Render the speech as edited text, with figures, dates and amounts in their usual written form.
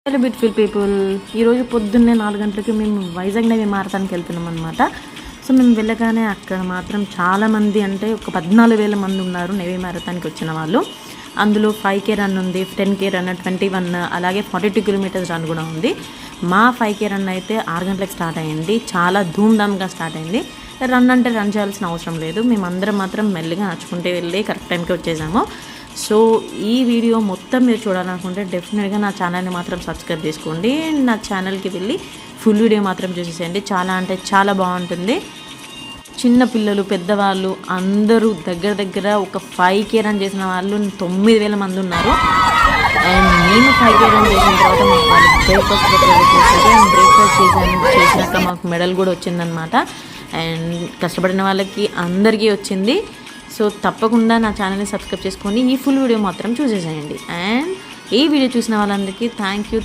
Hello beautiful people, ఈరోజు పొద్దున్నే 4 గంటలకి మేము వైజాగ్ నేవీ మారథాన్కి వెళ్తున్నాం అనమాట. సో మేము వెళ్ళగానే అక్కడ మాత్రం చాలామంది, అంటే ఒక 14,000 మంది ఉన్నారు నేవీ మారథాన్కి వచ్చిన వాళ్ళు. అందులో 5K రన్ ఉంది, 10K రన్, 21, అలాగే 42 కిలోమీటర్స్ రన్ కూడా ఉంది. మా 5K రన్ అయితే 6 గంటలకు స్టార్ట్ అయ్యింది. చాలా ధూమ్ధామ్గా స్టార్ట్ అయింది. రన్ అంటే రన్ చేయాల్సిన అవసరం లేదు, మేమందరం మాత్రం మెల్లిగా నడుచుకుంటే వెళ్ళి కరెక్ట్ టైంకి వచ్చేసాము. సో ఈ వీడియో మొత్తం మీరు చూడాలనుకుంటే డెఫినెట్గా నా ఛానల్ని మాత్రం సబ్స్క్రైబ్ చేసుకోండి. నా ఛానల్కి వెళ్ళి ఫుల్ వీడియో మాత్రం చూసేసేయండి. చాలా అంటే చాలా బాగుంటుంది. చిన్న పిల్లలు, పెద్దవాళ్ళు అందరూ దగ్గర ఒక 5K రన్ చేసిన వాళ్ళు 9,000 మంది ఉన్నారు. అండ్ నేను 5K రన్ చేసిన తర్వాత మాకు వాళ్ళు బ్రేక్ఫాస్ట్ చేశారు. అండ్ బ్రేక్ఫాస్ట్ చేసినాక మాకు మెడల్ కూడా వచ్చిందనమాట. అండ్ కష్టపడిన వాళ్ళకి అందరికీ వచ్చింది. సో తప్పకుండా నా ఛానల్ని సబ్స్క్రైబ్ చేసుకోండి. ఈ ఫుల్ వీడియో మాత్రం చూసేసేయండి. అండ్ ఈ వీడియో చూసిన వాళ్ళందరికీ థ్యాంక్ యూ.